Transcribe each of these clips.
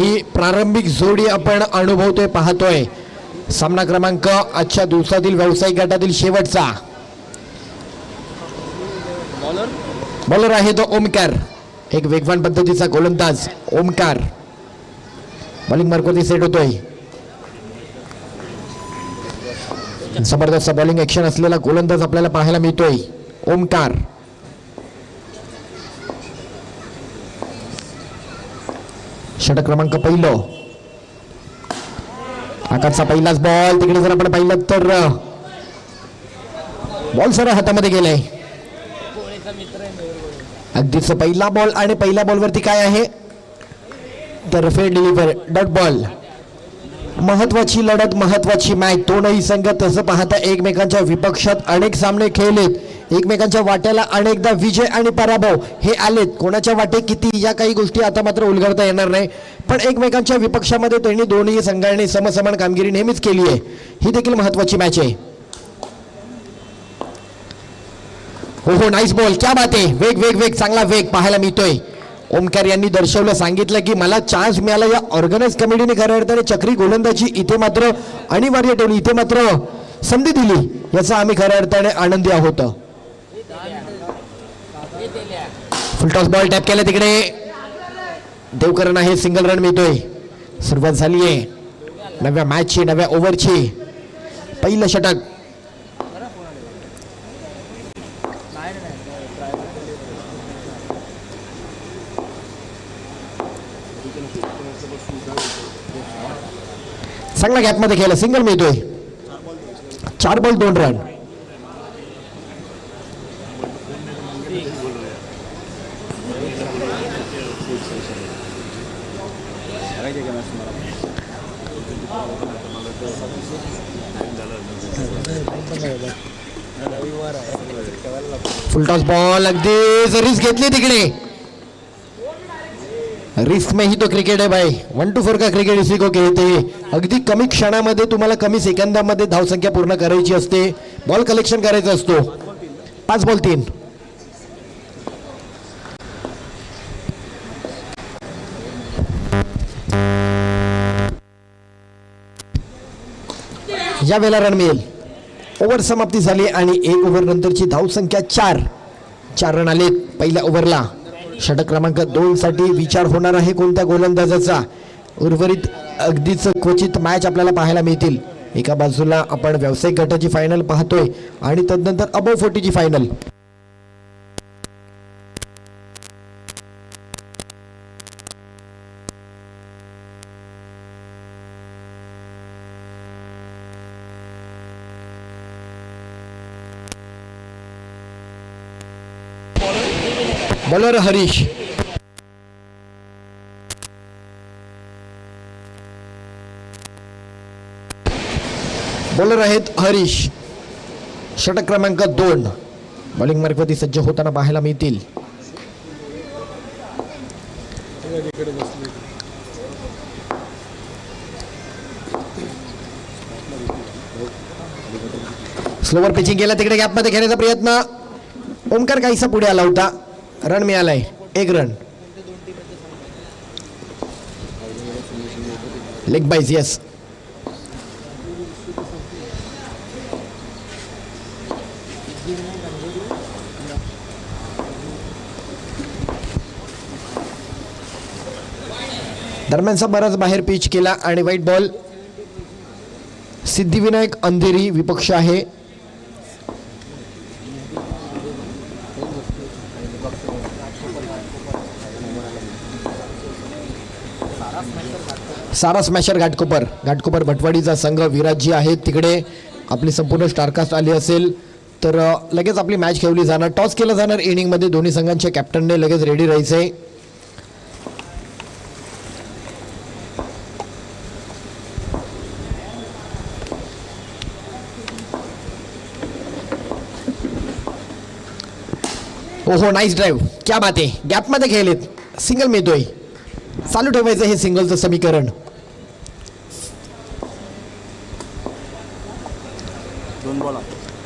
ही प्रारंभिक जोडी आपण अनुभवतोय पाहतोय. सामना क्रमांक आजच्या दिवसातील व्यावसायिक गटातील शेवटचा. बॉलर आहे तो ओमकार, एक वेगवान पद्धतीचा गोलंदाज ओमकार. बॉलिंग मार्कवरती सेट होतोय. जबरदस्त बॉलिंग ऍक्शन असलेला गोलंदाज आपल्याला पाहायला मिळतोय ओमकार. षटक क्रमांक पहिलं. आकाशचा पहिलाच बॉल. तिकडे जर आपण पाहिलं तर बॉल सर हातामध्ये गेलाय. अगदीच पहिला बॉल आणि पहिल्या बॉलवरती काय आहे तर फेअर डिलिव्हर डॉट बॉल. महत्वाची लढत, महत्वाची मॅच. दोनही संघ तसं पाहता एकमेकांच्या विपक्षात अनेक सामने खेळलेत. एकमेकांच्या वाट्याला अनेकदा विजय आणि पराभव हे आलेत. कोणाच्या वाटे किती या काही गोष्टी आता मात्र उलगडता येणार नाही, पण एकमेकांच्या विपक्षामध्ये त्यांनी दोन्ही संघांनी समसमान कामगिरी नेहमीच केली आहे. ही देखील महत्वाची मॅच आहे. हो नाईस बॉल, क्या बात आहे. वेग वेग वेग, चांगला वेग पाहायला मिळतोय. ओमकार यांनी दर्शवलं, सांगितलं की मला चान्स मिळाला. या ऑर्गनाइज कमिटीने खऱ्या अर्थाने चक्री गोलंदाजी इथे मात्र अनिवार्य ठेवली, इथे मात्र संधी दिली. याचा आम्ही खऱ्या अर्थाने आनंदी आहोत. फुलटॉस बॉल टॅप केला तिकडे. देवकरण आहे, सिंगल रन मिळतोय. सुरुवात झाली आहे नव्या मॅचची, नव्या ओव्हरची. पहिलं षटक. चांगला गॅपमध्ये खेळला, सिंगल मिळतोय. 4 बॉल 2 रन. Full toss ball. अगदीच रिस्क घेतली तिकडे. रिस्क में ही तो क्रिकेट है भाई. 1 to 4 का क्रिकेट इसी को कहते हैं. अगदी कमी क्षणामध्ये तुम्हाला कमी सेकंदामध्ये धावसंख्या पूर्ण करायची असते. बॉल कलेक्शन करायचा असतो. 5 बॉल 3. या वेळेला रन मिळेल. ओव्हर समाप्ती झाली आणि 1 ओव्हर नंतरची धावसंख्या 4 रन आले पहिल्या ओव्हरला. षटक क्रमांक 2 साठी विचार होणार आहे कोणत्या गोलंदाजाचा. उर्वरित अगदीच क्वचित मॅच आपल्याला पाहायला मिळतील. एका बाजूला आपण व्यावसायिक गटाची फायनल पाहतोय आणि तदनंतर अबव 40 ची फायनल. बॉलर हरीश. बॉलर आहेत हरीश. षटक क्रमांक 2. बॉलिंग मार्कवरती सज्ज होताना पाहायला मिळतील. स्लोवर पिचिंग केला तिकडे, गॅपमध्ये खेळण्याचा प्रयत्न. ओमकार काहीसा पुढे आला होता. रन मिळालाय 1 रन. लेग बाईज. यस. दरम्यानचा बराच बाहेर पिच केला आणि व्हाईट बॉल. सिद्धिविनायक अंधेरी विपक्ष आहे. सारा स्मॅशर घाटकोपर भटवाडीचा संघ. विराजी आहेत तिकडे. आपली संपूर्ण स्टारकास्ट आली असेल तर लगेच आपली मॅच खेळली जाणार. टॉस केला जाणार इनिंगमध्ये. दोन्ही संघांच्या कॅप्टनने लगेच रेडी राहायचंय. ओहो नाईस ड्राईव्ह, क्या बात आहे. गॅपमध्ये खेळलेत, सिंगल मिळतोय. चालू ठेवायचं हे सिंगलचं समीकरण.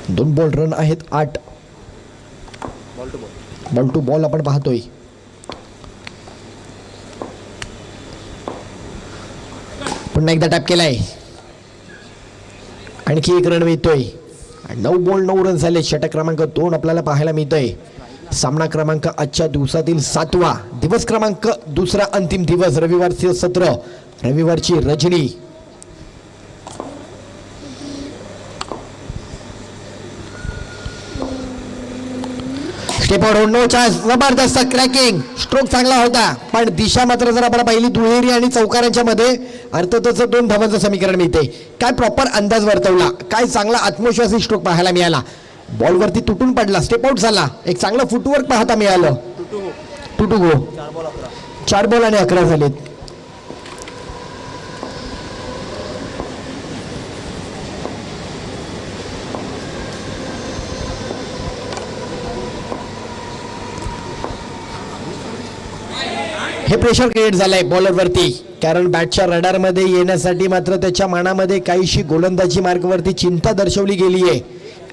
2 बॉल रन आहेत 8. बॉल टू बॉल आपण पाहतोय. पुन्हा एकदा टॅप केलाय, आणखी एक रन मिळतोय. 9 बॉल 9 रन झाले. षटक क्रमांक 2 आपल्याला पाहायला मिळतोय. सामना क्रमांक आजच्या दिवसातील 7वा दिवस, क्रमांक 2 अंतिम दिवस, रविवारचे सत्र, रविवारची रजनी. Step out, no chance. जबरदस्त क्रॅकिंग स्ट्रोक चांगला होता, पण दिशा मात्र जर आपण पाहिली दुहेरी आणि चौकारांच्या मध्ये अर्थातच 2 धावांचं समीकरण मिळते. काय प्रॉपर अंदाज वर्तवला, काय चांगला आत्मविश्वासी स्ट्रोक पाहायला मिळाला. बॉलवरती तुटून पडला, स्टेप आउट झाला, एक चांगलं फुटवर्क पाहता मिळालं. टू टू गो, 4 बॉल आणि 11 झालेत. हे प्रेशर क्रिएट झालंय बॉलरवरती, कारण बॅटच्या रडारमध्ये येण्यासाठी मात्र त्याच्या मनामध्ये काहीशी गोलंदाजी मार्गवरती चिंता दर्शवली गेली आहे.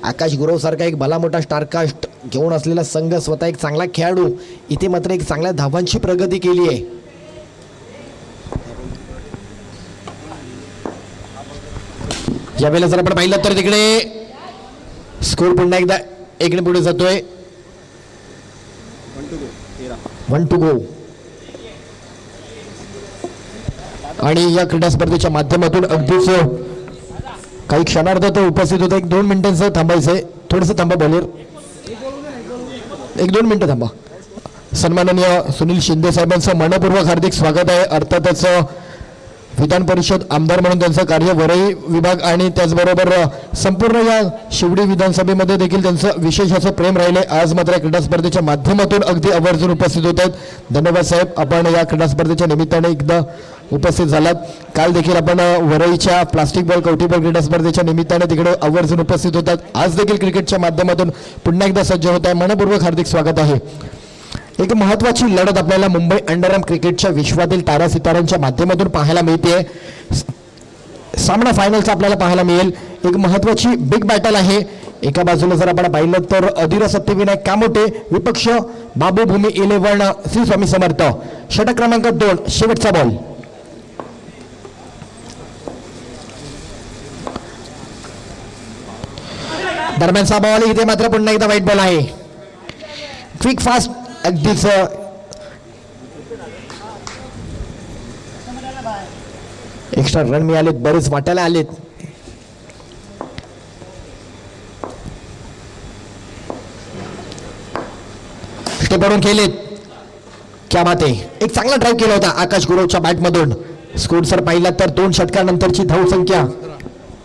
आकाश गुरव सारखा एक भला मोठा स्टारकास्ट घेऊन असलेला संघ, स्वतः एक चांगला खेळाडू, इथे मात्र एक चांगल्या धावांची प्रगती केली आहे. यावेळेला जर आपण पाहिलं तर तिकडे स्कोर पुन्हा एकदा 1 ने पुढे जातोय. 1 to go. आणि या क्रीडा स्पर्धेच्या माध्यमातून अगदीच काही क्षणार्थ तो उपस्थित होता. 1-2 मिनिटांचं थांबायचंय, थोडंसं थांबा बॉलर, 1-2 मिनिटं थांबा. सन्माननीय सुनील शिंदे साहेबांचं मनपूर्वक हार्दिक स्वागत आहे. अर्थातच विधान परिषद आमदार म्हणून त्यांचं कार्य, वरळी विभाग आणि त्याचबरोबर संपूर्ण या शिवडी विधानसभेमध्ये देखील त्यांचं विशेष असं प्रेम राहिले. आज मात्र या क्रीडा स्पर्धेच्या माध्यमातून अगदी आवर्जून उपस्थित होत आहेत. धन्यवाद साहेब, आपण या क्रीडा स्पर्धेच्या निमित्ताने एकदा उपस्थित झालात. काल देखील आपण वरळीच्या प्लास्टिक बॉल कवटी बॉल क्रीडा स्पर्धेच्या निमित्ताने तिकडे आवर्जून उपस्थित होतात. आज देखील क्रिकेटच्या माध्यमातून पुन्हा एकदा सज्ज होत आहे. मनपूर्वक हार्दिक स्वागत आहे. एक महत्त्वाची लढत आपल्याला मुंबई अंडरआर्म क्रिकेटच्या विश्वातील तारा सितारांच्या माध्यमातून पाहायला मिळते. सामना फायनलचा आपल्याला पाहायला मिळेल. एक महत्त्वाची बिग बॅटल आहे. एका बाजूला जर आपण पाहिलं तर अधीर सत्यविनायक कामोटे, विपक्ष बाबू भूमी 11 श्री स्वामी समर्थ. षटक क्रमांक 2, शेवटचा बॉल. दरम्यानचा बॉल, इथे मात्र पुन्हा एकदा वाईट बॉल आहे. क्विक फास्ट, अगदीच एक्स्ट्रा रन मिळालेत, बरेच वाटायला आलेत. स्टेप आउट केलेत, क्या बात आहे. एक चांगला ड्राईव्ह केला होता आकाश गुरवच्या बॅटमधून. स्कोर जर पाहिला तर 2 षटकानंतरची धावसंख्या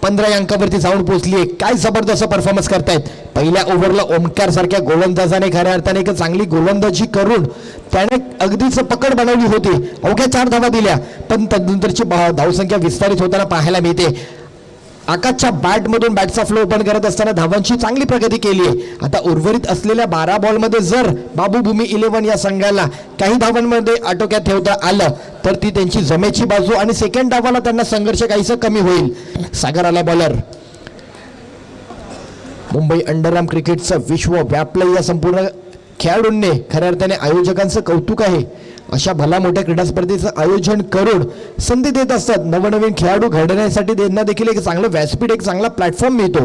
15 अंकावरती जाऊन पोहोचली आहे. काय जबरदस्त परफॉर्मन्स करतायत. पहिल्या ओव्हरला ओमकार सारख्या गोलंदाजाने खऱ्या अर्थाने एक चांगली गोलंदाजी करून त्याने अगदीच पकड बनवली होती. अवघ्या 4 धावा दिल्या, पण तदनंतरची धावसंख्या विस्तारित होताना पाहायला मिळते. आकाशच्या बॅटमधून बॅटचा फ्लो ओपन करत असताना धावांची चांगली प्रगती केली आहे. आता उर्वरित असलेल्या 12 बॉलमध्ये जर बाबू भूमी 11 या संघाला काही धावांमध्ये आटोक्यात ठेवता आलं तर ती त्यांची जमेची बाजू, आणि सेकंड डावाला त्यांना संघर्ष काहीसा कमी होईल. सागर आला बॉलर. मुंबई अंडरआर्म क्रिकेटचं विश्व व्यापलं या संपूर्ण खेळाडूंनी. खऱ्या अर्थाने आयोजकांचं कौतुक आहे. अशा भला मोठ्या क्रीडा स्पर्धेचं आयोजन करून संधी देत असतात. नवनवीन खेळाडू घडण्यासाठी त्यांना देखील एक चांगलं व्यासपीठ, एक चांगला प्लॅटफॉर्म मिळतो.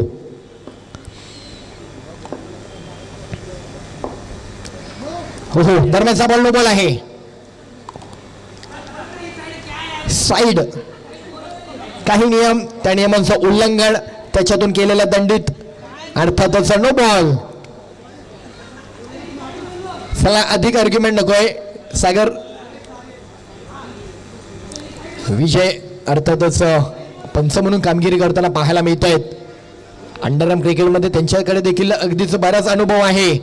हो हो, दरम्यानचा बॉल नो बॉल आहे. साईड, काही नियम, त्या नियमांचं उल्लंघन, त्याच्यातून केलेला दंडित, अर्थातच नो बॉल. चला, अधिक आर्ग्युमेंट नकोय. सागर विजय अर्थातच पंच म्हणून कामगिरी करताना पाहायला मिळत आहेत. अंडरआर्म क्रिकेटमध्ये त्यांच्याकडे देखील अगदीच बराच अनुभव आहे.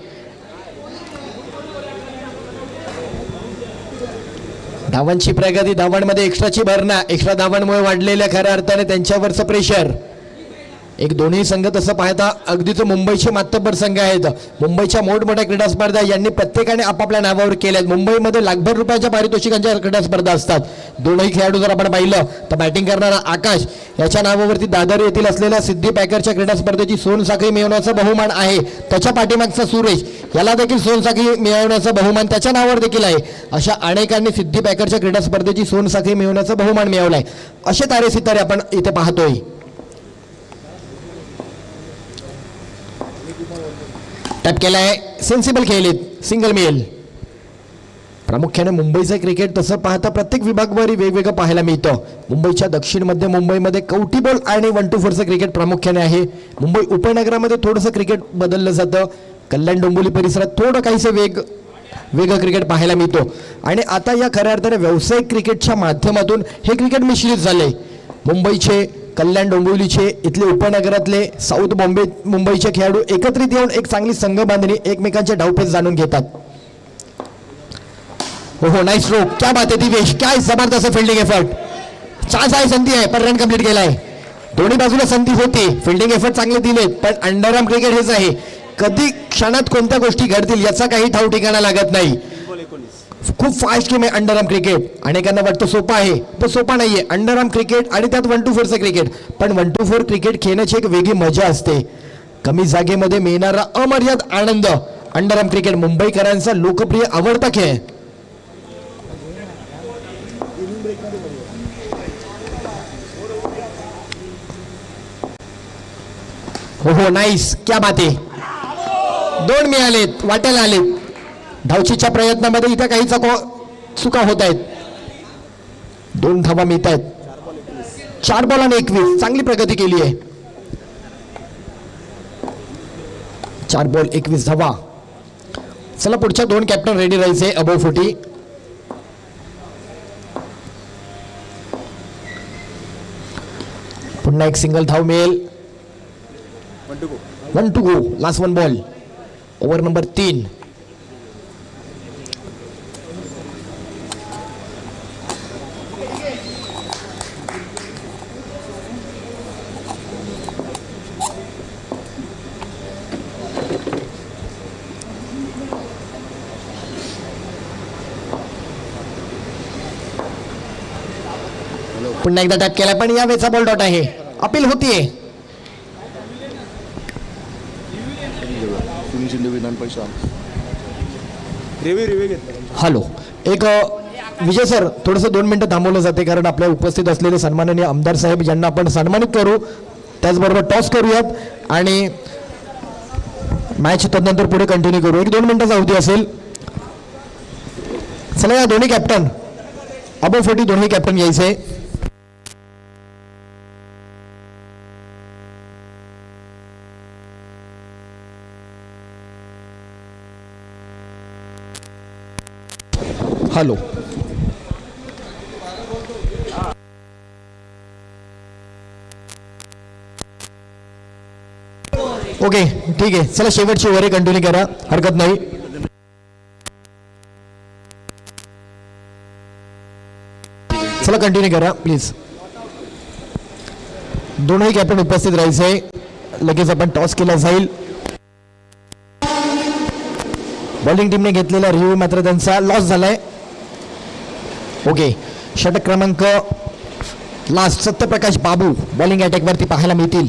धावांची प्रगती, धावांमध्ये एक्स्ट्राची भरणा, एक्स्ट्रा धावांमुळे वाढलेल्या खऱ्या अर्थाने त्यांच्यावरचं प्रेशर. एक दोन्ही संघ तसं पाहता अगदीच मुंबईचे मातब्बर संघ आहेत. मुंबईच्या मोठमोठ्या क्रीडा स्पर्धा यांनी प्रत्येकाने आपापल्या नावावर केल्यात. मुंबईमध्ये लाखभर रुपयाच्या पारितोषिकांच्या क्रीडा स्पर्धा असतात. दोनही खेळाडू जर आपण पाहिलं तर बॅटिंग करणारा आकाश याच्या नावावरती दादर येथील असलेल्या सिद्धी पॅकरच्या क्रीडा स्पर्धेची सोनसाखळी मिळवण्याचा बहुमान आहे. त्याच्या पाठीमागचा सुरेश याला देखील सोनसाखळी मिळवण्याचा बहुमान त्याच्या नावावर देखील आहे. अशा अनेकांनी सिद्धी पॅकरच्या क्रीडा स्पर्धेची सोनसाखळी मिळवण्याचा बहुमान मिळवलाय. असे तारे सितारे आपण इथे पाहतोय. टॅप केलाय, सेन्सिबल खेळलेत, सिंगल मिळेल. प्रामुख्याने मुंबईचं क्रिकेट तसं पाहता प्रत्येक विभागवारी वेगवेगळं पाहायला मिळतं. मुंबईच्या दक्षिण मध्य मुंबईमध्ये कवटी बॉल आणि 1-2-4चं क्रिकेट प्रामुख्याने आहे. मुंबई उपनगरामध्ये थोडंसं क्रिकेट बदललं जातं. कल्याण डोंबिवली परिसरात थोडं काहीसं वेगळं क्रिकेट पाहायला मिळतो. आणि आता या खऱ्या अर्थाने व्यावसायिक क्रिकेटच्या माध्यमातून हे क्रिकेट मिश्रित झालंय. मुंबईचे, कल्याण डोंबिवलीचे, इथले उपनगरातले, साऊथ बॉम्बे मुंबईचे खेळाडू एकत्रित येऊन एक चांगली संघ बांधणी एकमेकांचे डावपेच जाणून घेतात. हो नाईस स्ट्रोक, क्या बात आहे दिवेश, काय जबरदस्त फिल्डिंग एफर्ट. चान्स आहे, संधी आहे, पण रन कंप्लीट केलाय. दोन्ही बाजूला संधी होती, फिल्डिंग एफर्ट चांगले दिलेत, पण अंडरआर्म क्रिकेट हेच आहे. कधी क्षणात कोणत्या गोष्टी घडतील याचा काही ठाव ठिकाणा लागत नाही. खूप फास्ट गेम आहे अंडरआर्म क्रिकेट. अनेकांना वाटतं सोपा आहे, पण सोपा नाहीये अंडरआर्म क्रिकेट. आणि त्यात 1-2-4चं क्रिकेट. पण 1-2-4 क्रिकेट खेळण्याची एक वेगळी मजा असते. कमी जागेमध्ये मिळणारा अमर्याद आनंद. अंडरआर्म क्रिकेट मुंबईकरांचा लोकप्रिय आवडता खेळ. हो नाईस, क्या बात आहे. 2 मिळालेत, वाट्याला आलेत. धावचीच्या प्रयत्नामध्ये इथे काही चुका होत आहेत. 2 धावा मिळत आहेत. 4 बॉल आणि 21, चांगली प्रगती केली आहे. 4 बॉल 21 धावा. चला पुढच्या 2 कॅप्टन रेडी राहायचे अबोव 40. पुन्हा एक सिंगल धाव मिळेल. 1 to go, last 1 ball. Over number 3. पुन्हा एकदा टॅप केला, पण या वेळचा बॉल डॉट आहे. अपील होतीये. हॅलो, एक विजय सर, थोडंसं 2 मिनिटं थांबवलं जाते कारण आपल्या उपस्थित असलेले सन्माननीय आमदार साहेब यांना आपण सन्मानित करू. त्याचबरोबर टॉस करूयात आणि मॅच तदनंतर पुढे कंटिन्यू करू. 1-2 मिनिटाचा अवधी असेल. चला या दोन्ही कॅप्टन अबोव 40 दोन्ही कॅप्टन यायचे. हॅलो, ओके ठीक आहे. चला शेवटची ओव्हर कंटिन्यू करा, हरकत नाही. चला कंटिन्यू करा प्लीज. दोनही कॅप्टन उपस्थित राहायचे. लगेच आपण टॉस केला जाईल. बॉलिंग टीमने घेतलेला रिव्ह्यू मात्र त्यांचा लॉस झालाय. ओके, षटक क्रमांक लास्ट सत्यप्रकाश बाबू बॉलिंग अटॅक वरती पाहायला मिळतील.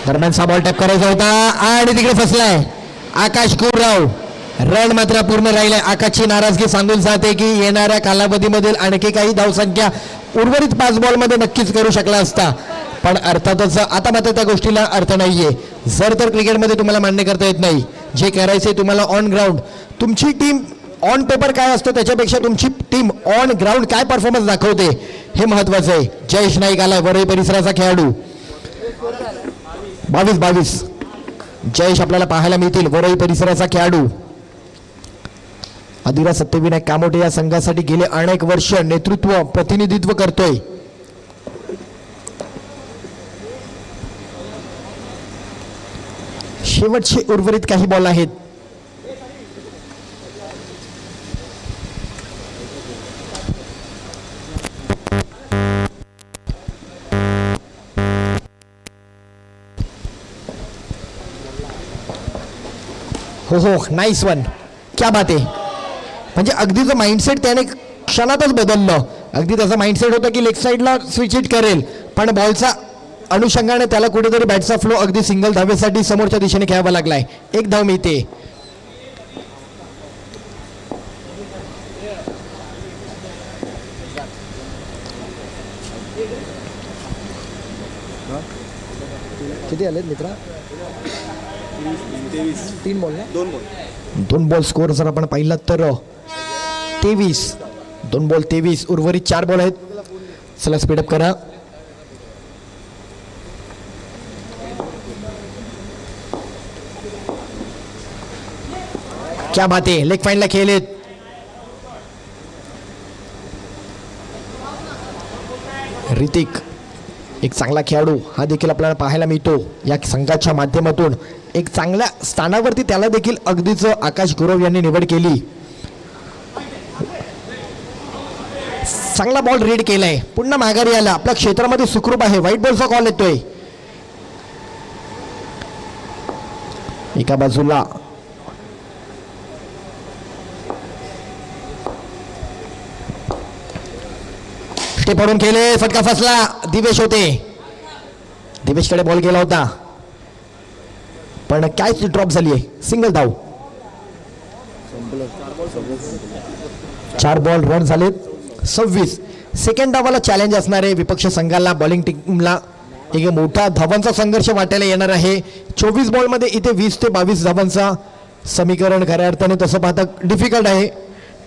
दरम्यानचा बॉल टॅप करायचा होता आणि तिकडे फसलाय आकाश कुरराव. रन मात्र पूर्ण राहिलाय. आकाशची नाराजगी सांगून जाते की येणाऱ्या कालावधीमधील आणखी काही धावसंख्या उर्वरित 5 बॉलमध्ये नक्कीच करू शकला असता, पण अर्थातच आता मात्र त्या गोष्टीला अर्थ नाहीये. जर तर क्रिकेटमध्ये तुम्हाला मान्य करता येत नाही, जे करायचे तुम्हाला ऑन ग्राउंड, तुमची टीम ऑन पेपर काय असतो त्याच्यापेक्षा तुमची टीम ऑन ग्राउंड काय परफॉर्मन्स दाखवते हे महत्वाचं आहे. जयेश नाईक आला, वरळी परिसराचा खेळाडू. 22 जयेश आपल्याला पाहायला मिळतील, वरळी परिसराचा खेळाडू. अधिरा सत्यविनायक कामोटे या संघासाठी गेले अनेक वर्ष नेतृत्व प्रतिनिधित्व करतोय. शेवटचे उर्वरित काही बॉल आहेत. हो हो, नाईस वन, क्या बात आहे. म्हणजे अगदीचं माइंडसेट त्याने क्षणातच बदललं. अगदी त्याचा माइंडसेट होता की लेग साईडला स्विच इट करेल, पण बॉलचा अनुषंगाने त्याला कुठेतरी बॅटचा फ्लो अगदी सिंगल धावेसाठी समोरच्या दिशेने खेळावा लागलाय. एक धाव मिळते. किती आलेत मित्रा? 3 बॉल ना? 2 बॉल स्कोअर जर आपण पाहिला तर 23. 2 बॉल 23, उर्वरित 4 बॉल आहेत. चला स्पीडअप करा. क्या बात आहे, लेग फाईनला खेळलेत. ऋतिक एक चांगला खेळाडू हा देखील आपल्याला पाहायला मिळतो या संघाच्या माध्यमातून. एक चांगल्या स्थानावरती त्याला देखील अगदीच आकाश गुरव यांनी निवड केली. चांगला बॉल रीड केलाय, पुन्हा माघारी आला, आपल्या क्षेत्रामध्ये सुखरूप आहे. व्हाईट बॉलचा कॉल येतोय. एका बाजूला पडून केले, फटका फसला. दिवेश होते, दिवेशकडे बॉल गेला होता, पण कॅच ड्रॉप झाली आहे. सिंगल धाव. 4 बॉल रन झालेत. 26. सेकंड डावाला चॅलेंज असणार आहे विपक्ष संघाला, बॉलिंग टीमला. एक मोठा धावांचा संघर्ष वाटायला येणार आहे. 24 बॉलमध्ये इथे 20 ते 22 धावांचा समीकरण खऱ्या अर्थाने तसं पाहता डिफिकल्ट आहे,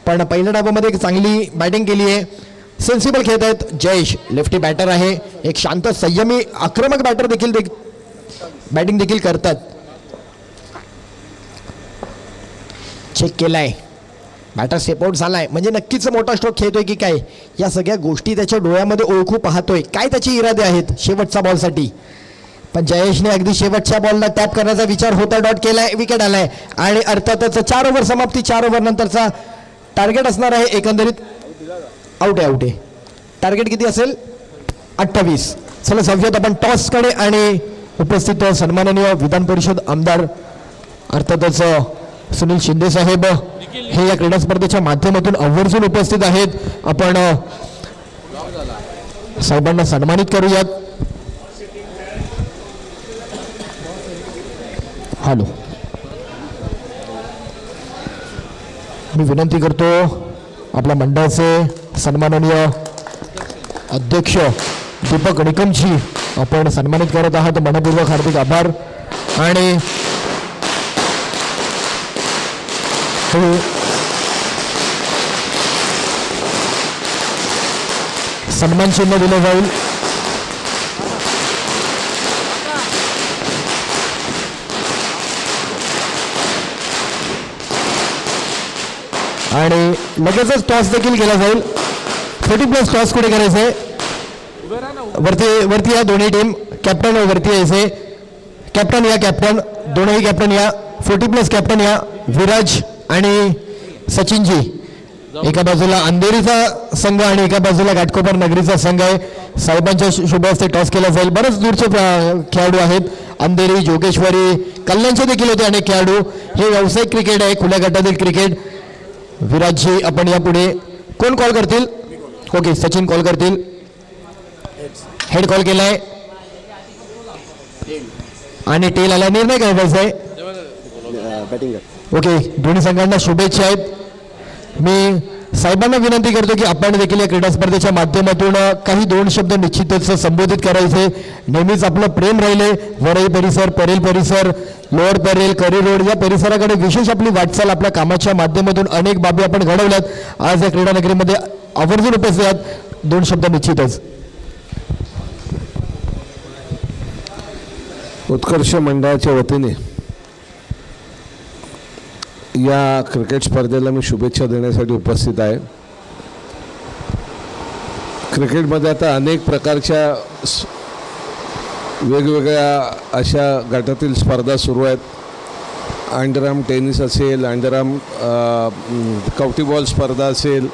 पण पहिल्या डावामध्ये एक चांगली बॅटिंग केली आहे. सेन्सिबल खेळत आहेत. जयेश लेफ्टी बॅटर आहे, एक शांत संयमी आक्रमक बॅटर देखील बॅटिंग देखील करतात. चेक केलाय, बॅटर स्टेप आउट झालाय, म्हणजे नक्कीच मोठा स्ट्रोक खेळतोय की काय, या सगळ्या गोष्टी त्याच्या डोळ्यामध्ये ओळखू पाहतोय. काय त्याचे इरादे आहेत शेवटच्या बॉलसाठी. पण जयेशने अगदी शेवटच्या बॉलला टॅप करण्याचा विचार होता. डॉट केलाय, विकेट आलाय, आणि अर्थातच 4 ओव्हर समाप्ती. 4 ओव्हर नंतरचा टार्गेट असणार आहे एकंदरीत. आउट आहे. टार्गेट किती असेल? 28. चला जाऊयात आपण टॉसकडे, आणि उपस्थित सन्माननीय विधान परिषद आमदार अर्थातच सुनील शिंदे साहेब हे या क्रीडा स्पर्धेच्या माध्यमातून आवर्जून उपस्थित आहेत. आपण साहेबांना सन्मानित करूयात. हॅलो, मी विनंती करतो आपल्या मंडळाचे सन्माननीय अध्यक्ष दीपक निकमजी, आपण सन्मानित करत आहात. मनपूर्वक हार्दिक आभार. आणि सन्मान चिन्ह दिलं जाईल. आणि लगेचच टॉस देखील केला जाईल. 40+ टॉस कुठे करायचे? वरती या दोन्ही टीम. कॅप्टन वरती यायचे. कॅप्टन या, कॅप्टन दोनही कॅप्टन या. 40+ कॅप्टन या. विराज आणि सचिनजी. एका बाजूला अंधेरीचा संघ आणि एका बाजूला घाटकोपर नगरीचा संघ आहे. साहेबांच्या शुभ हस्ते टॉस केला जाईल. बरेच दूरचे खेळाडू आहेत. अंधेरी, जोगेश्वरी, कल्याणचे देखील होते अनेक खेळाडू. हे व्यावसायिक क्रिकेट आहे, खुल्या गटातील क्रिकेट. विराजजी आपण यापुढे कोण कॉल करतील? ओके, सचिन कॉल करतील. हेड कॉल केलाय आणि टेल आला. निर्णय काय आहे? ओके, दोन्ही संघांना शुभेच्छा आहेत. मी साहेबांना विनंती करतो की आपण देखील या क्रीडा स्पर्धेच्या माध्यमातून काही 2 शब्द निश्चितच संबोधित करायचे. नेहमीच आपलं प्रेम राहिले वरई परिसर, परेल परिसर, लोअर परेल, करी रोड या परिसराकडे विशेष आपली वाटचाल आपल्या कामाच्या माध्यमातून अनेक बाबी आपण घडवल्यात. आज या क्रीडा नगरीमध्ये आवर्जून उपस्थित आहात. 2 शब्द निश्चितच. उत्कर्ष मंडळाच्या वतीने या क्रिकेट स्पर्धेला मी शुभेच्छा देण्यासाठी उपस्थित आहे. क्रिकेटमध्ये आता अनेक प्रकारच्या वेगवेगळ्या अशा गटातील स्पर्धा सुरू आहेत. अंडरआर्म टेनिस असेल, अंडरआर्म कवटी बॉल स्पर्धा असेल,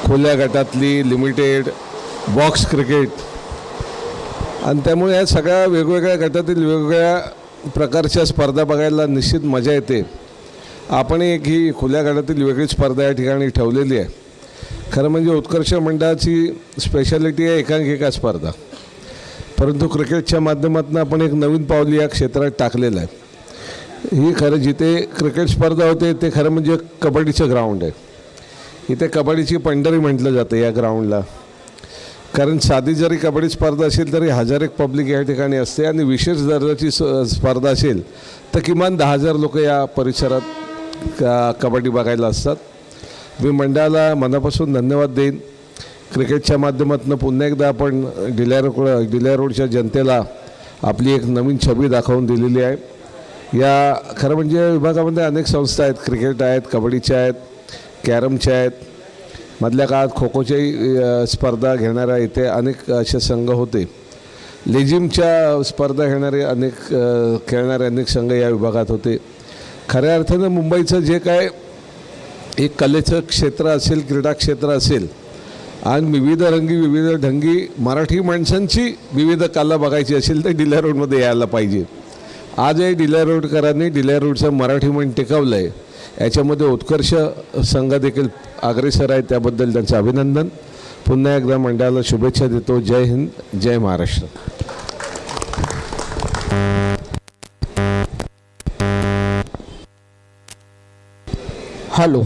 खुल्या गटातली लिमिटेड बॉक्स क्रिकेट, आणि त्यामुळे या सगळ्या वेगवेगळ्या गटातील वेगवेगळ्या प्रकारच्या स्पर्धा बघायला निश्चित मजा येते. आपण एक ही खुल्या गटातील वेगळी स्पर्धा या ठिकाणी ठेवलेली आहे. खरं म्हणजे उत्कर्ष मंडळाची स्पेशालिटी आहे एकांकिका स्पर्धा, परंतु क्रिकेटच्या माध्यमातून आपण एक नवीन पाऊल या क्षेत्रात टाकलेलं आहे. ही खरं जिथे क्रिकेट स्पर्धा होते ते खरं म्हणजे कबड्डीचं ग्राउंड आहे. इथे कबड्डीची पंढरी म्हटलं जातं या ग्राउंडला, कारण साधी जरी कबड्डी स्पर्धा असेल तरी 1000 एक पब्लिक या ठिकाणी असते आणि विशेष दर्जाची स्पर्धा असेल तर किमान 10,000 लोक या परिसरात कबड्डी बघायला असतात. मी मंडळाला मनापासून धन्यवाद देईन. क्रिकेटच्या माध्यमातून पुन्हा एकदा आपण डिल्या रोडच्या जनतेला आपली एक नवीन छबी दाखवून दिलेली आहे. या खरं म्हणजे विभागामध्ये अनेक संस्था आहेत, क्रिकेट आहेत, कबड्डीच्या आहेत, कॅरमच्या आहेत. मधल्या काळात खो खोच्याही स्पर्धा घेणाऱ्या इथे अनेक असे संघ होते. लेझिमच्या स्पर्धा खेळणारे अनेक संघ या विभागात होते. खऱ्या अर्थानं मुंबईचं जे काय एक कलेचं क्षेत्र असेल, क्रीडा क्षेत्र असेल आणि विविध रंगी विविध ढंगी मराठी माणसांची विविध कला बघायची असेल तर डिल्या रोडमध्ये यायला पाहिजे. आजही डिल्या रोडकरांनी डिल्या रोडचं मराठी मन टिकवलं आहे. याच्यामध्ये उत्कर्ष संघ देखील अग्रेसर आहे, त्याबद्दल त्यांचं अभिनंदन. पुन्हा एकदा मंडळाला शुभेच्छा देतो. जय हिंद, जय महाराष्ट्र. हॅलो,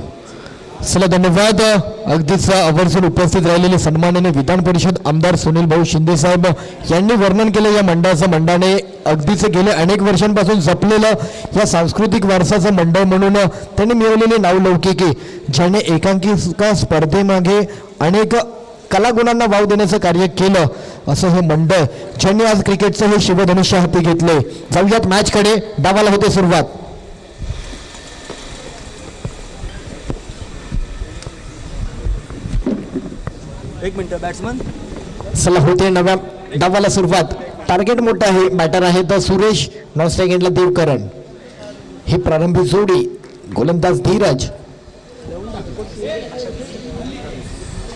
चला धन्यवाद. अगदीच आवर्जून उपस्थित राहिलेले सन्माननीय विधान परिषद आमदार सुनील भाऊ शिंदे साहेब यांनी वर्णन केलं या मंडळाचं. मंडळाने अगदीच गेले अनेक वर्षांपासून जपलेलं या सांस्कृतिक वारसाचं मंडळ म्हणून त्यांनी मिळवलेले नावलौकिकी, ज्याने एकांकिका स्पर्धेमागे अनेक कलागुणांना वाव देण्याचं कार्य केलं असं हे मंडळ, ज्यांनी आज क्रिकेटचं हे शिवधनुष्य हाती घेतले. जाऊयात मॅचकडे. डावाला होते सुरुवात. एक मिनिट बॅट्समन. चला होते नव्या डावाला सुरुवात. टार्गेट मोठं आहे. बॅटर आहे तर सुरेश, नॉन स्ट्राईक एंडला देवकरण. ही प्रारंभी जोडी. गोलंदाज धीरज.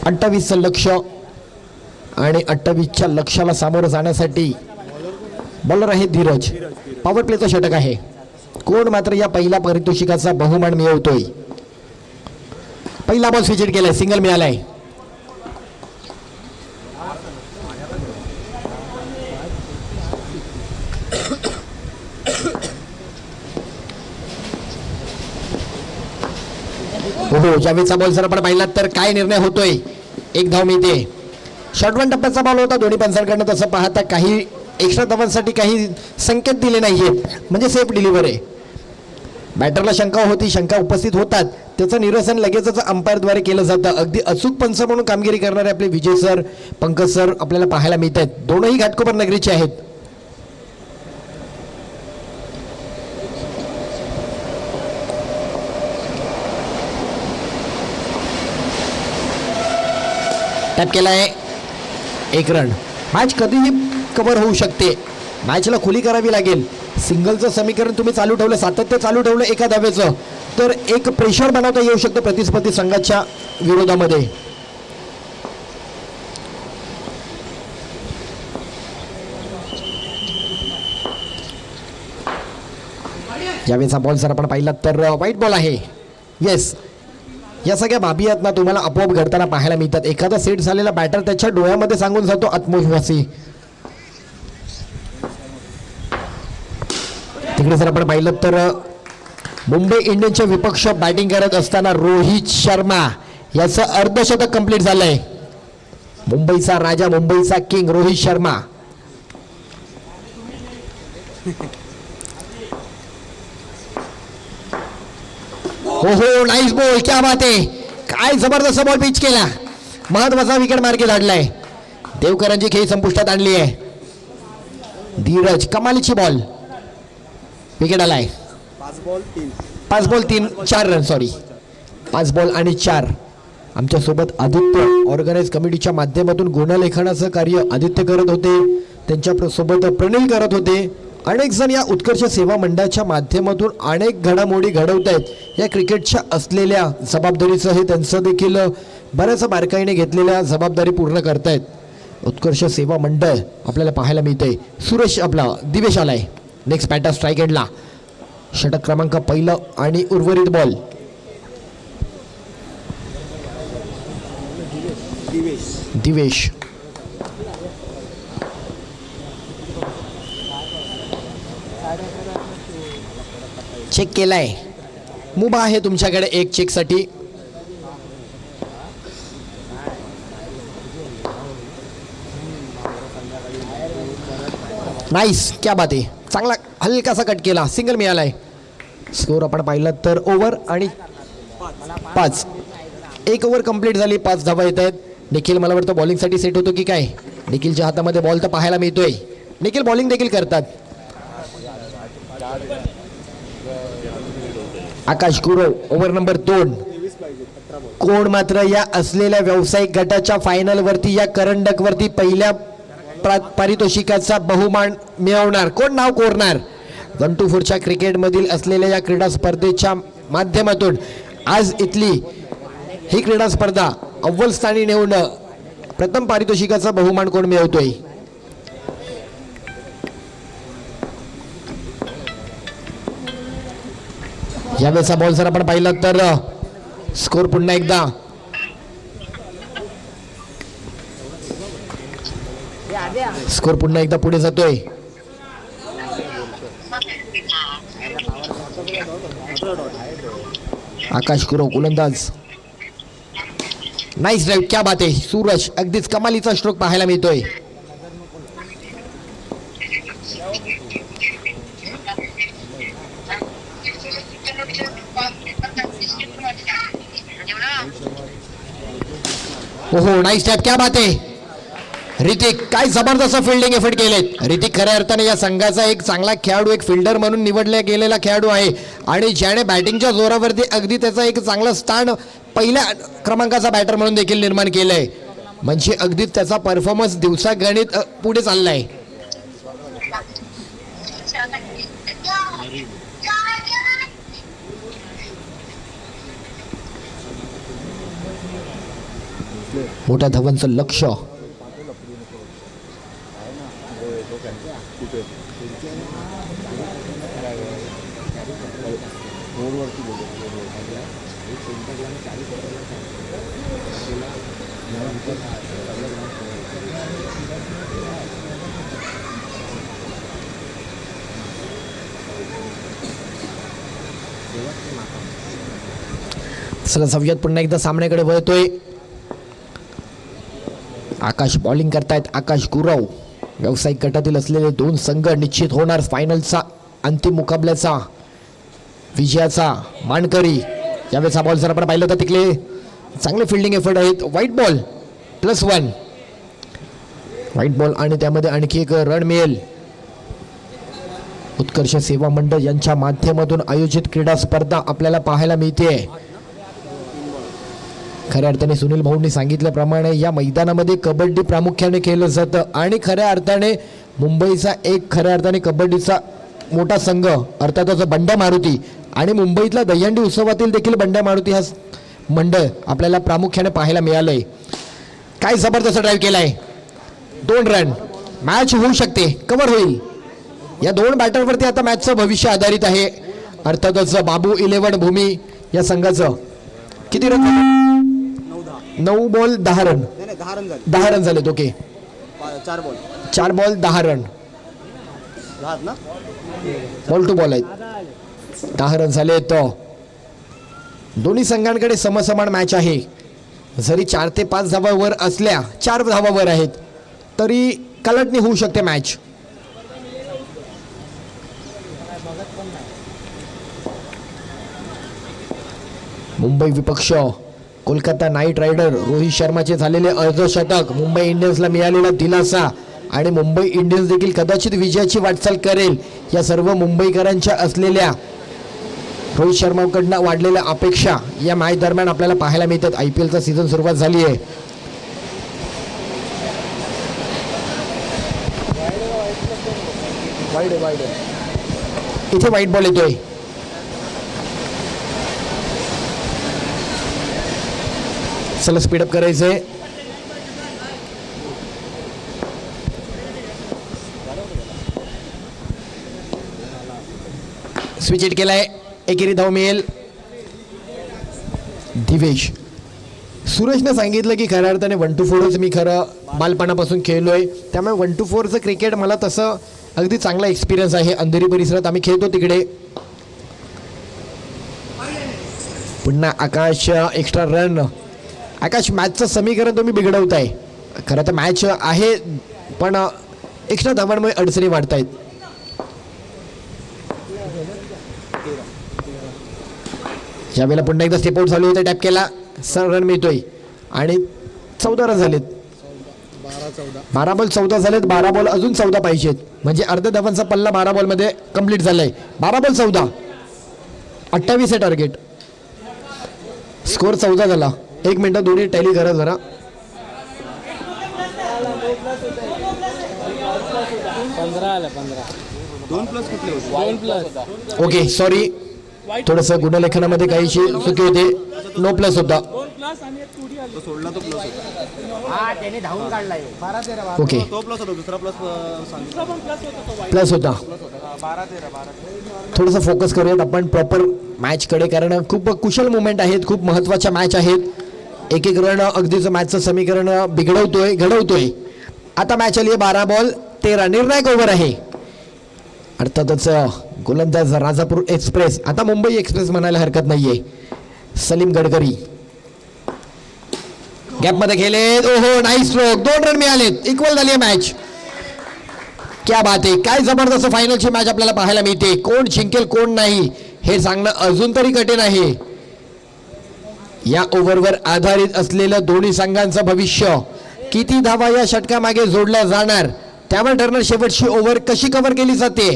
28चं लक्ष आणि 28च्या लक्षाला सामोरं जाण्यासाठी बॉलर आहे धीरज. पॉवर प्लेचं षटक आहे. कोण मात्र या पहिल्या पारितोषिकाचा बहुमान मिळवतोय. पहिला बॉल स्विच केलाय, सिंगल मिळालाय. हो, जावेदचा बॉल जर आपण पाहिलात तर काय निर्णय होतोय. एक धाव मिळते. शॉर्टवन टप्प्याचा बॉल होता दोन्ही पंचांकडनं. तसं पाहता काही एक्स्ट्रा धावांसाठी काही संकेत दिले नाहीयेत, म्हणजे सेफ डिलिव्हर आहे. बॅटरला शंका होती, शंका उपस्थित होतात, त्याचं निरसन लगेचच अंपायरद्वारे केलं जातं. अगदी अचूक पंच म्हणून कामगिरी करणारे आपले विजय सर, पंकज सर आपल्याला पाहायला मिळत आहेत. दोनही घाटकोपर नगरीचे आहेत. टॅप केलाय, 1 रन. मॅच कधीही कव्हर होऊ शकते. मॅचला खुली करावी लागेल. सिंगलचं समीकरण तुम्ही चालू ठेवलं, सातत्य चालू ठेवलं एका धावेचं, तर एक प्रेशर बनवता येऊ शकतं प्रतिस्पर्धी संघाच्या विरोधामध्ये. यावेळेचा बॉल जर आपण पाहिलात तर वाईट बॉल आहे. येस, या सगळ्या बाबी आहेत ना तुम्हाला आपोआप घडताना पाहायला मिळतात. एखादा सेट झालेला बॅटर त्याच्या डोळ्यामध्ये सांगून जातो आत्मविश्वासी. तिकडे जर आपण पाहिलं तर मुंबई इंडियन्सचे विपक्ष बॅटिंग करत असताना रोहित शर्मा याचं अर्धशतक कंप्लीट झालंय. मुंबईचा राजा, मुंबईचा किंग रोहित शर्मा. हो, नाईस बॉल, क्या बात आहे. काय जबरदस्त बॉल पिच केला. महत्वाचा विकेट मार्के धाडलाय. देवकरांची खेळी संपुष्टात आणली आहे. धीरज, कमालीची बॉल. विकेट आलाय. 5 बॉल 3 4 रन. सॉरी, 5 बॉल आणि 4. आमच्यासोबत आदित्य ऑर्गनाइज कमिटीच्या माध्यमातून गुणलेखनाचं कार्य आदित्य करत होते. त्यांच्या सोबत प्रणील करत होते. अनेक जण या उत्कर्ष सेवा मंडळाच्या माध्यमातून अनेक घडामोडी घडवत आहेत. या क्रिकेटच्या असलेल्या जबाबदारीचं हे त्यांचं देखील बऱ्याच बारकाईने घेतलेल्या जबाबदारी पूर्ण करतायत. उत्कर्ष सेवा मंडळ आपल्याला पाहायला मिळतंय. सुरेश आपला दिवेश आलाय. नेक्स्ट बॅटर स्ट्राईक एंडला. षटक क्रमांक पहिलं आणि उर्वरित बॉल. दिवेश चेक केलाय. मुभा आहे तुमच्याकडे एक चेकसाठी. नाईस, क्या बात आहे. चांगला हलकासा कट केला, सिंगल मिळालाय. स्कोर आपण पाहिलं तर ओव्हर आणि 5. 1 ओव्हर कंप्लीट झाली, 5 धावा येत आहेत. निखिल मला वाटतं बॉलिंगसाठी सेट होतो की काय. निखिलच्या हातामध्ये बॉल तर पाहायला मिळतोय. निखिल बॉलिंग देखील करतात. आकाश गुरव ओव्हर नंबर 2. कोण मात्र या असलेल्या व्यावसायिक गटाच्या फायनल वरती या करंडक वरती पहिल्या पारितोषिकाचा बहुमान मिळवणार, कोण नाव कोरणार. 1 to 4च्या क्रिकेटमधील असलेल्या या क्रीडा स्पर्धेच्या माध्यमातून आज इथली ही क्रीडा स्पर्धा अव्वल स्थानी नेऊन प्रथम पारितोषिकाचा बहुमान कोण मिळवतोय. यावेळेचा बॉल जर आपण पाहिला तर स्कोर पुन्हा एकदा पुढे जातोय. आकाश गुरव गोलंदाज. नाईस ड्राईव्ह, क्या बात आहे. सूरज अगदीच कमालीचा स्ट्रोक पाहायला मिळतोय. ओहो, नाईस टॅप, क्या बात आहे. ऋतिक काय जबरदस्त फिल्डिंग एफर्ट केलेत. ऋतिक खऱ्या अर्थाने या संघाचा एक चांगला खेळाडू, एक फिल्डर म्हणून निवडला गेलेला खेळाडू आहे आणि ज्याने बॅटिंगच्या जोरावरती अगदी त्याचा एक चांगलं स्थान पहिल्या क्रमांकाचा बॅटर म्हणून देखील निर्माण केलंय. म्हणजे अगदी त्याचा परफॉर्मन्स दिवसागणित पुढे चाललाय. मोठ्या धवनचं लक्ष. चला जाऊयात, पुन्हा एकदा सामन्याकडे वळतोय. आकाश बॉलिंग करतायत. आकाश गुरव. व्यावसायिक गटातील असलेले 2 संघ निश्चित होणार फायनलचा अंतिम मुकाबल्याचा विजयाचा मानकरी. यावेळेचा बॉल जर आपण पाहिलं तर तिकडे चांगले फिल्डिंग एफर्ट आहेत. White ball +1. व्हाईट बॉल आणि त्यामध्ये आणखी एक रन मिळेल. उत्कर्ष सेवा मंडळ यांच्या माध्यमातून आयोजित क्रीडा स्पर्धा आपल्याला पाहायला मिळते. खऱ्या अर्थाने सुनील भाऊंनी सांगितल्याप्रमाणे या मैदानामध्ये कबड्डी प्रामुख्याने खेळलं जातं आणि खऱ्या अर्थाने मुंबईचा एक खऱ्या अर्थाने कबड्डीचा मोठा संघ अर्थातच बंड्या मारुती आणि मुंबईतला दहीहंडी उत्सवातील देखील बंड्या मारुती हा मंडळ आपल्याला प्रामुख्याने पाहायला मिळालंय. काय जबरदस्त ड्राईव्ह केलाय. 2 रन. मॅच होऊ शकते, कव्हर होईल. या 2 बॅटरवरती आता मॅचचं भविष्य आधारित आहे. अर्थातच बाबू 11 भूमी या संघाचं. किती रन? 9 ball 10 run. 10 रन झालेत. Okay, 4 ball 10 run. Ball two ball आहेत. 10 रन झाले. तो दोन्ही संघांकडे समसमान मॅच आहे. जरी 4 ते 5 धावा वर असल्या, 4 धावा वर आहेत, तरी कलटणी होऊ शकते मॅच. मुंबई विपक्ष कोलकाता नाईट रायडर. रोहित शर्माचे झालेले अर्धशतक, मुंबई इंडियन्सला मिळालेला दिलासा आणि मुंबई इंडियन्स देखील कदाचित विजयाची वाटचाल करेल. या सर्व मुंबईकरांच्या असलेल्या रोहित शर्माकडनं वाढलेल्या अपेक्षा या मॅच दरम्यान आपल्याला पाहायला मिळतात. IPLचा सीझन सुरुवात झाली आहे. इथे व्हाईट बॉल येतोय. चला स्पीडअप करायचंय. स्विच हिट केलाय, एकेरी धाव मिळेल. दिवेश. सुरेशने सांगितलं की खऱ्या अर्थाने 1 to 4च मी खरं बालपणापासून खेळलोय, त्यामुळे 1 to 4चं क्रिकेट मला तसं अगदी चांगला एक्सपिरियन्स आहे. अंधेरी परिसरात आम्ही खेळतो तिकडे. पुन्हा आकाश एक्स्ट्रा रन. आकाश मॅचचं समीकरण तुम्ही बिघडवताय. खरं तर मॅच आहे पण एक्स्ट्रा धावांमुळे अडचणी वाढत आहेत. ज्यावेळेला पुन्हा एकदा स्टेप आउट चालू होते, टॅप केला, रन मिळतोय आणि 14 रन झालेत. 12 बॉल 14 झालेत. 12 बॉल अजून 14 पाहिजेत, म्हणजे अर्ध्या धावांचा पल्ला 12 बॉलमध्ये कंप्लीट झालाय. 12 बॉल 14, 28 आहे टार्गेट. स्कोर 14 झाला. 1 मिनिट दोन्ही टॅली करा जरा. ओके सॉरी, थोडंसं गुणलेखनामध्ये काहीशी चुकी होते. नो प्लस होता. ओके प्लस होता. थोडंसं फोकस करूयात आपण प्रॉपर मॅचकडे, कारण खूप कुशल मुवमेंट आहेत, खूप महत्त्वाच्या मॅच आहेत. एक एक रन अगदीच मॅचचं समीकरण घडवतोय. आता मॅच आली आहे 12 बॉल 13. निर्णायक ओव्हर आहे. अर्थातच गोलंदाज राजापूर एक्सप्रेस, आता मुंबई एक्सप्रेस म्हणायला हरकत नाहीये. सलीम गडकरी गॅपमध्ये खेळलेत. ओहो नाईस स्ट्रोक. 2 रन मिळालेत. इक्वल झाली आहे मॅच. क्या बात आहे. काय जबरदस्त फायनलची मॅच आपल्याला पाहायला मिळते. कोण जिंकेल कोण नाही हे सांगणं अजून तरी कठीण आहे. या ओव्हरवर आधारित असलेलं दोन्ही संघांचं भविष्य, किती धावा या षटकामागे जोडल्या जाणार त्यावर ठरणार शेवटची ओव्हर कशी कव्हर केली जाते.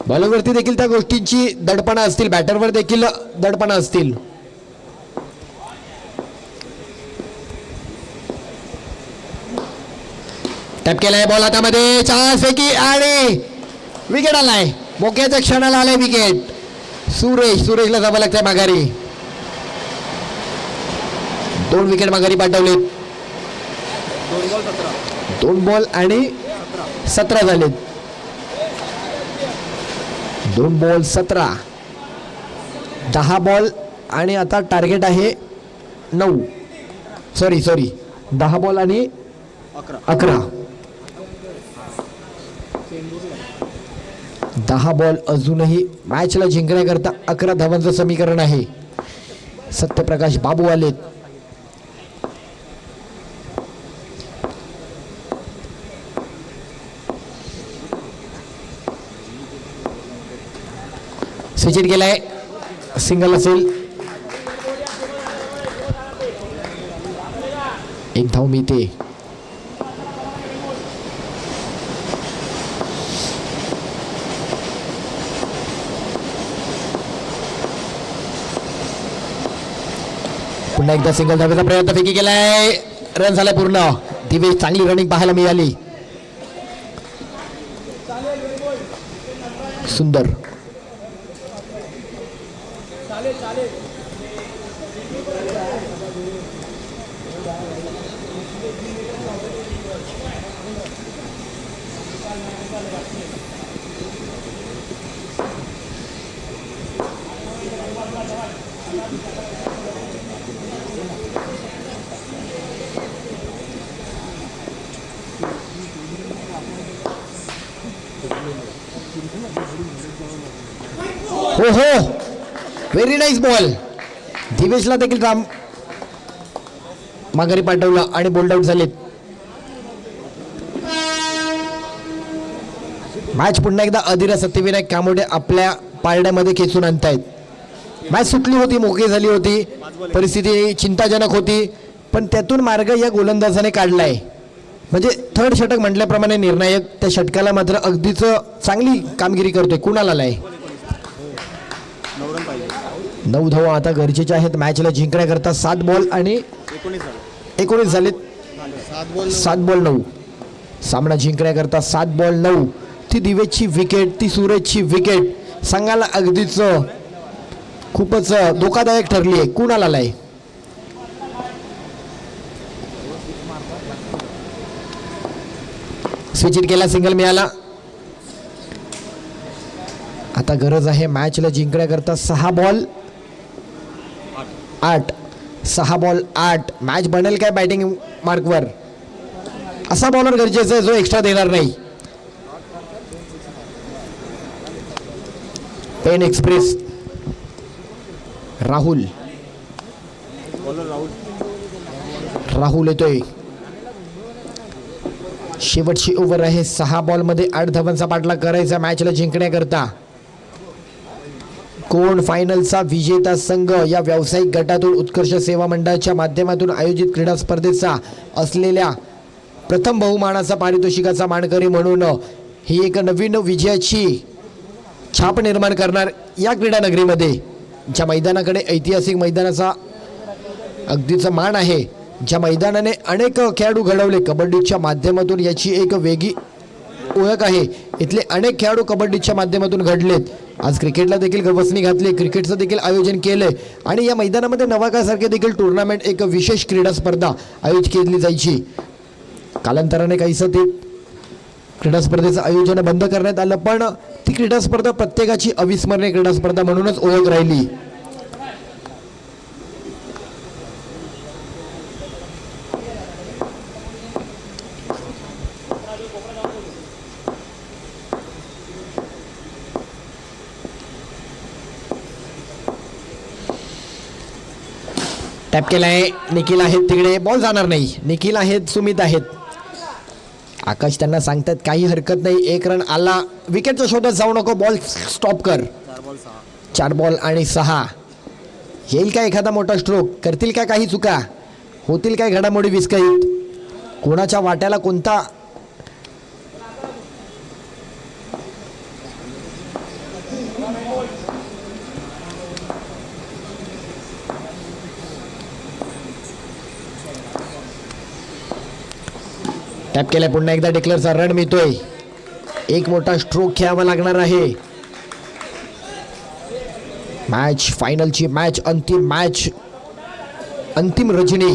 बॉलरवरती देखील त्या गोष्टींची दडपणा असतील, बॅटरवर देखील दडपणा असतील. टॅप केलाय बॉल हातामध्ये, चान्स फेकी आणि विकेट आलाय. मोक्याच्या क्षणाला आलाय विकेट. सुरेशला जावं लागतंय माघारी. 2 विकेट माघारी पाठवलेत. 2 बॉल आणि 17 झालेत. 2 बॉल 17, 10 बॉल आणि आता टार्गेट आहे 9. सॉरी 10 बॉल आणि 11. 10 बॉल अजूनही मॅचला जिंकण्याकरता 11 धावांचं समीकरण आहे. सत्यप्रकाश बाबू आलेत. स्विच हिट केलाय, सिंगल असेल. 1 धाव मिळते. पुन्हा एकदा सिंगल धावेचा प्रयत्न, फेकी केलाय, रन झालाय पूर्ण. दिवेश चांगली रनिंग पाहायला मिळाली. सुंदर. हो हो, व्हेरी नाईस बॉल. दिवेशला देखील काम माघारी पाठवलं आणि बोल्ड आउट झालेत. मॅच पुन्हा एकदा अधिरा सत्यविनायक कामोडे आपल्या पारड्यामध्ये खेचून आणतायत. मॅच सुटली होती, मोकळी झाली होती, परिस्थिती चिंताजनक होती, पण त्यातून मार्ग या गोलंदाजाने काढलाय. म्हणजे थर्ड षटक म्हटल्याप्रमाणे निर्णायक. त्या षटकाला मात्र अगदीच चांगली कामगिरी करतोय. कुणाला आलाय 9 धावा आता गरजेच्या आहेत मॅचला जिंकण्याकरता. 7 बॉल आणि 19 झालेत. 7 बॉल 9. सामना जिंकण्याकरता 7 बॉल 9. ती दिवेशची विकेट, ती सुरेशची विकेट संघाला अगदीच खूपच धोकादायक ठरली आहे. कुणाला आलाय स्विच हिट केला, सिंगल मिळाला. आता गरज आहे मॅचला जिंकण्याकरता 6 बॉल 8. 6 बॉल 8. मॅच बनेल काय बॅटिंग मार्कवर? असा बॉलर गरजेचा आहे जो एक्स्ट्रा देणार नाही. पेन एक्सप्रेस राहुल येतोय. शेवटची ओव्हर आहे. 6 बॉलमध्ये 8 धावांचा पाठलाग करायचा मॅचला जिंकण्याकरता. कोण फायनलचा विजेता संघ? या व्यावसायिक गटातून उत्कर्ष सेवा मंडळाच्या माध्यमातून आयोजित क्रीडा स्पर्धेचा असलेल्या प्रथम बहुमानाचा पारितोषिकाचा मानकरी म्हणून ही एक नवीन विजयाची छाप निर्माण करणार या क्रीडा नगरीमध्ये, ज्या मैदानाकडे ऐतिहासिक मैदानाचा अगदीच मान आहे, ज्या मैदानाने अनेक खेळाडू घडवले कबड्डीच्या माध्यमातून, याची एक वेगळी ओळख आहे. इथले अनेक खेळाडू कबड्डीच्या माध्यमातून घडलेत. आज क्रिकेटला देखील गवसणी घातली, क्रिकेटचं देखील आयोजन केलंय आणि या मैदानामध्ये नवाकासारखे देखील टुर्नामेंट, एक विशेष क्रीडा स्पर्धा आयोजित केली जायची. कालांतराने काहीसं ते क्रीडा स्पर्धेचं आयोजन बंद करण्यात आलं, पण ती क्रीडा स्पर्धा प्रत्येकाची अविस्मरणीय क्रीडा स्पर्धा म्हणूनच ओळख राहिली. टॅप केलाय. निखिल आहेत तिकडे, बॉल जाणार नाही. निखिल आहेत, सुमित आहेत. आकाश त्यांना सांगतात काही हरकत नाही, 1 रन आला, विकेटच्या शोधात जाऊ नको, बॉल स्टॉप कर. 4 बॉल आणि 6. येईल का एखादा मोठा स्ट्रोक? करतील का काही चुका? होतील काय घडामोडी विस्कळीत? कोणाच्या वाट्याला कोणता टॅप केलाय. पुन्हा एकदा डिक्लेअरचा रन मिळतोय. एक मोठा स्ट्रोक खेळावा लागणार आहे. मॅच फायनलची मॅच, अंतिम मॅच, अंतिम रजनी,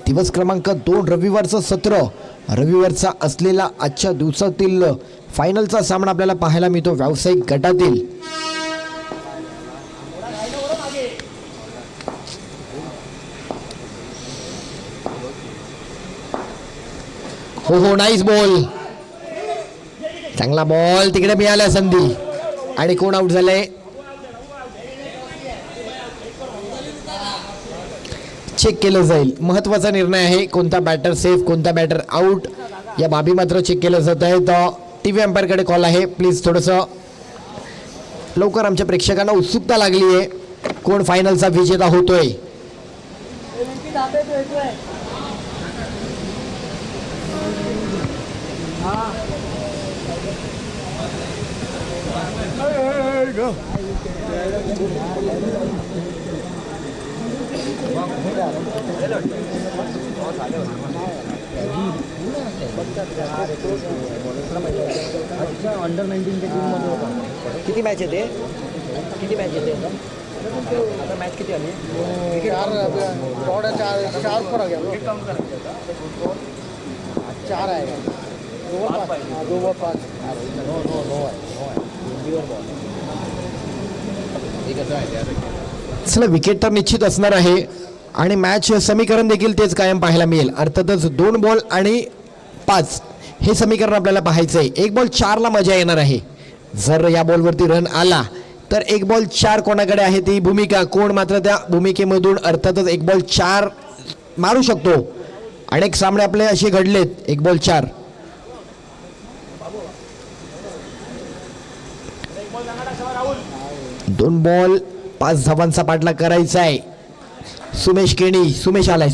दिवस क्रमांक 2, रविवारचं सत्र. रविवारचा असलेला आजच्या दिवसातील फायनलचा सामना आपल्याला पाहायला मिळतो व्यावसायिक गटातील. हो, नाईस बॉल, चांगला बॉल. तिकडे मिळाल्या संधी आणि कोण आउट झालंय? चेक केलं जाईल. महत्वाचा निर्णय आहे, कोणता बॅटर सेफ, कोणता बॅटर आउट, या बाबी मात्र चेक केलं जात आहे. तर टीव्ही अंपायरकडे कॉल आहे. प्लीज थोडंसं लवकर, आमच्या प्रेक्षकांना उत्सुकता लागली आहे कोण फायनलचा विजेता होतोय. अंडर 19 च्या टीम मध्ये होता. किती मॅच येते? किती मॅच येते आता? मॅच किती आली? 4 पर आ गया. 4 आएगा. 2 5. चला, विकेट तर निश्चित असणार आहे आणि मॅच समीकरण देखील तेच कायम पाहायला मिळेल. अर्थातच 2 बॉल आणि 5 हे समीकरण आपल्याला पाहायचं आहे. 1 बॉल 4ला मजा येणार आहे. जर या बॉलवरती रन आला तर 1 बॉल 4 कोणाकडे आहे ती भूमिका, कोण मात्र त्या भूमिकेमधून अर्थातच 1 बॉल 4 मारू शकतो. अनेक सामने आपले असे घडलेत. 1 बॉल 4. दोन बॉल 5 धावांचा पाठलाग करायचा आहे. सुमेश आलाय.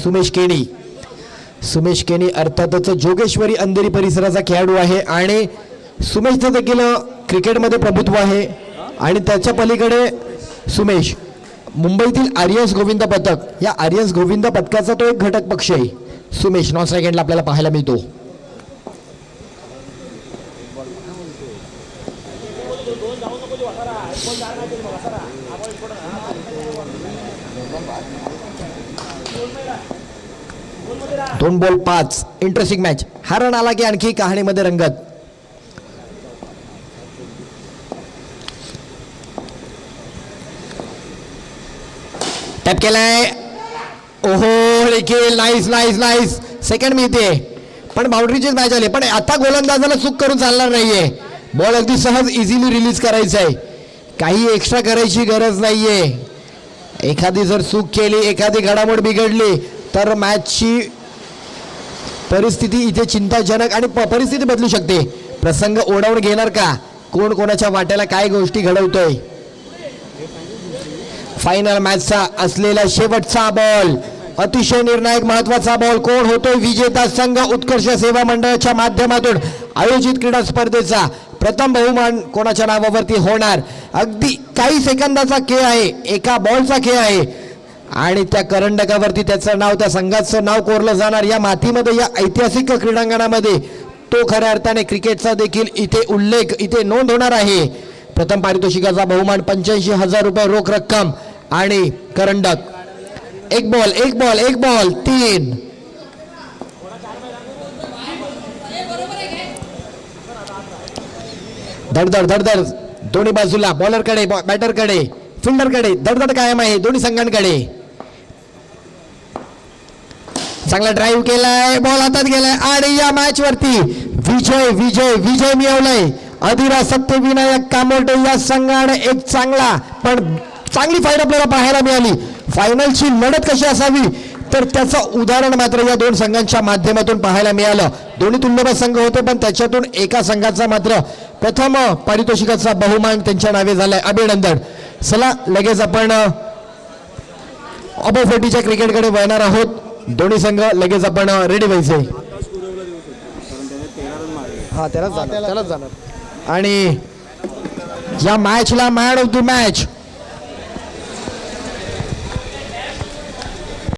सुमेश केणी अर्थातच जोगेश्वरी अंधेरी परिसराचा खेळाडू आहे आणि सुमेशचं देखील क्रिकेटमध्ये प्रभुत्व आहे. आणि त्याच्या पलीकडे सुमेश मुंबईतील आर्यन्स गोविंद पथक, या आर्यन्स गोविंद पथकाचा तो एक घटक पक्ष आहे. सुमेश नॉन स्ट्राईक आपल्याला पाहायला मिळतो. दोन बॉल 5. Interesting match. हा रन आला की आणखी कहाणीमध्ये रंगत. टॅप केलाय. ओहो देखील नाईस नाईस नाईस. सेकंड मिळते पण बाउंड्रीचीच मॅच आली. पण आता गोलंदाजाला चूक करून चालणार नाहीये. बॉल अगदी सहज इझिली रिलीज करायचा आहे. काही एक्स्ट्रा करायची गरज नाहीये. एखादी जर चूक केली, एखादी घडामोड बिघडली तर मॅचची परिस्थिती इथे चिंताजनक आणि परिस्थिती बदलू शकते. प्रसंग ओढावून घेणार का? कोण कोणाच्या वाट्याला काय गोष्टी घडवतोय. फायनल मॅचचा असलेला शेवटचा बॉल, अतिशय निर्णायक महत्वाचा बॉल. कोण होतोय विजेता संघ? उत्कर्ष सेवा मंडळाच्या माध्यमातून आयोजित क्रीडा स्पर्धेचा प्रथम बहुमान कोणाच्या नावावरती होणार? अगदी काही सेकंदाचा खेळ आहे, एका बॉलचा खेळ आहे आणि त्या करंडकावरती त्याचं नाव, त्या संघाचं नाव कोरलं जाणार. या मातीमध्ये, या ऐतिहासिक क्रीडांगणामध्ये तो खऱ्या अर्थाने क्रिकेटचा देखील इथे उल्लेख, इथे नोंद होणार आहे. प्रथम पारितोषिकाचा बहुमान 85,000 रुपये रोख रक्कम आणि करंडक. एक बॉल एक बॉल एक बॉल 3. धडधड धडधड दोन्ही बाजूला, बॉलरकडे, बॅटरकडे, फिल्डरकडे धडधड कायम आहे दोन्ही संघांकडे. चांगला ड्राईव्ह केलाय, बॉल हातात गेलाय आणि या मॅच वरती विजय विजय विजय मिळवलाय अधिरा सत्यविनायक कामोटे या संघाने. एक चांगला पण चांगली फाईट आपल्याला पाहायला मिळाली. फायनलची लढत कशी असावी तर त्याचं उदाहरण मात्र या दोन संघांच्या माध्यमातून पाहायला मिळालं. दोन्ही तुल्यबळ संघ होते पण त्याच्यातून एका संघाचा मात्र प्रथम पारितोषिकाचा बहुमान त्यांच्या नावे झालाय. अभिनंदन. चला लगेच आपण अबोफोर्टीच्या क्रिकेटकडे वळणार आहोत. दोन्ही संघ लगेच आपण रेडी व्हायचे. हा त्यालाच जाणार. आणि या मॅचला मॅन ऑफ द मॅच